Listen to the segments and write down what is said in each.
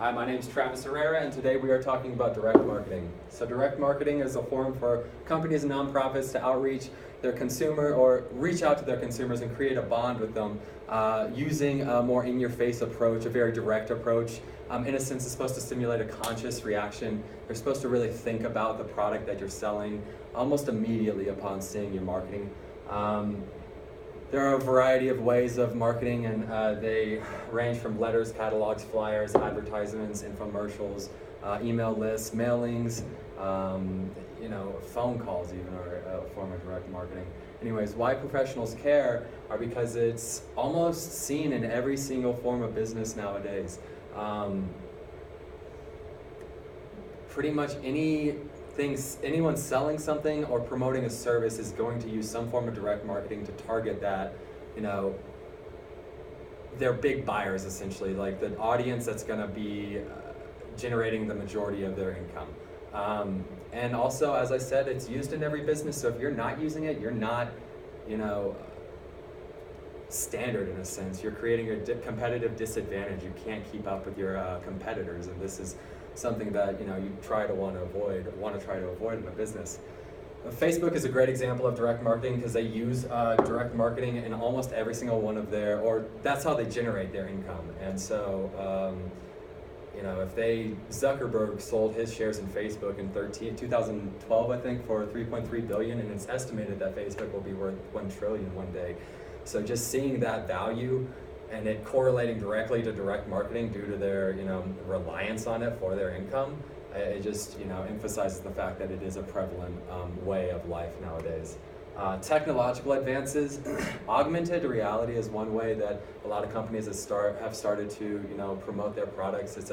Hi, my name is Travis Herrera, and today we are talking about direct marketing. So direct marketing is a forum for companies and nonprofits to outreach their consumer or reach out to their consumers and create a bond with them using a more in-your-face approach, a very direct approach. In a sense, it's supposed to stimulate a conscious reaction. You're supposed to really think about the product that you're selling almost immediately upon seeing your marketing. There are a variety of ways of marketing, and they range from letters, catalogs, flyers, advertisements, infomercials, email lists, mailings, phone calls even are a form of direct marketing. Anyways, why professionals care are because it's almost seen in every single form of business nowadays. Pretty much anyone selling something or promoting a service is going to use some form of direct marketing to target that, their big buyers essentially, like the audience that's going to be generating the majority of their income. And also, as I said, it's used in every business, so if you're not using it, you're not, standard in a sense. You're creating a competitive disadvantage. You can't keep up with your competitors, and this is something that you want to try to avoid in a business. Facebook is a great example of direct marketing because they use direct marketing in almost every single one of that's how they generate their income. And so, if Zuckerberg sold his shares in Facebook in 2012, I think, for $3.3 billion, and it's estimated that Facebook will be worth $1 trillion one day. So just seeing that value and it correlating directly to direct marketing due to their, reliance on it for their income, it just, emphasizes the fact that it is a prevalent way of life nowadays. Technological advances, augmented reality is one way that a lot of companies have started to, promote their products. It's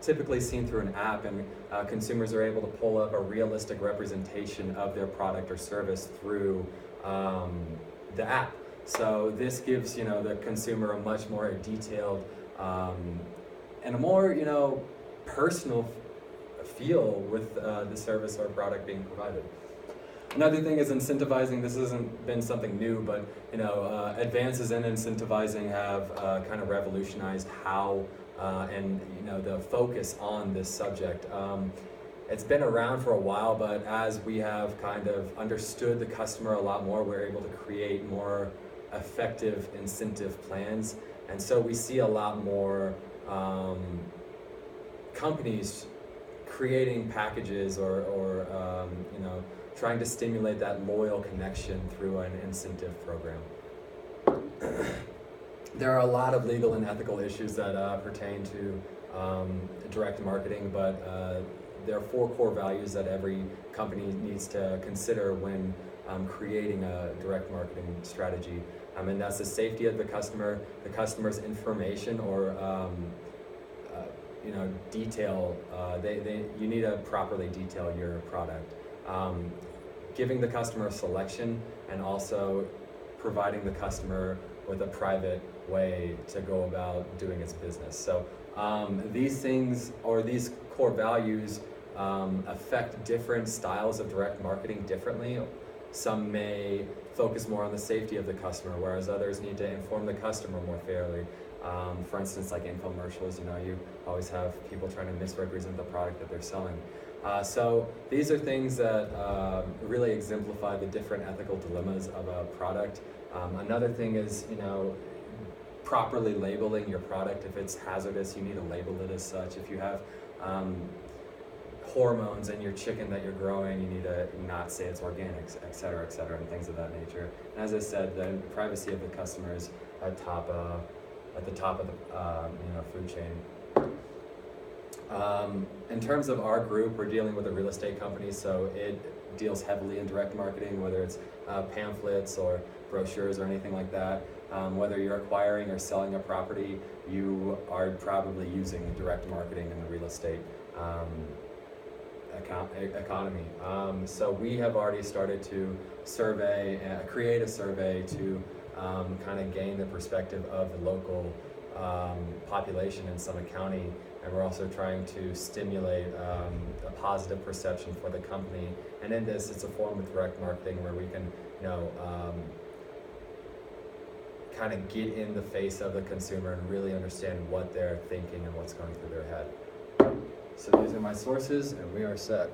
typically seen through an app, and consumers are able to pull up a realistic representation of their product or service through the app. So this gives the consumer a much more detailed and a more personal feel with the service or product being provided. Another thing is incentivizing. This hasn't been something new, but advances in incentivizing have kind of revolutionized how and the focus on this subject. It's been around for a while, but as we have kind of understood the customer a lot more, we're able to create more effective incentive plans. And so we see a lot more companies creating packages or trying to stimulate that loyal connection through an incentive program. There are a lot of legal and ethical issues that pertain to direct marketing, but there are 4 core values that every company needs to consider when creating a direct marketing strategy. And that's the safety of the customer, the customer's information or detail. You need to properly detail your product. Giving the customer selection, and also providing the customer with a private way to go about doing its business. So these things, or these core values, affect different styles of direct marketing differently. Some may focus more on the safety of the customer, whereas others need to inform the customer more fairly. For instance, like infomercials, you always have people trying to misrepresent the product that they're selling. So these are things that really exemplify the different ethical dilemmas of a product. Another thing is, properly labeling your product. If it's hazardous, you need to label it as such. If you have hormones in your chicken that you're growing, you need to not say it's organic, et cetera, and things of that nature. And as I said, the privacy of the customer is at the top of the food chain. In terms of our group, we're dealing with a real estate company, so it deals heavily in direct marketing, whether it's pamphlets or brochures or anything like that. Whether you're acquiring or selling a property, you are probably using direct marketing in the real estate economy. So we have already started to create a survey to kind of gain the perspective of the local population in Summit County, and we're also trying to stimulate a positive perception for the company. And in this, it's a form of direct marketing where we can, kind of get in the face of the consumer and really understand what they're thinking and what's going through their head. So these are my sources, and we are set.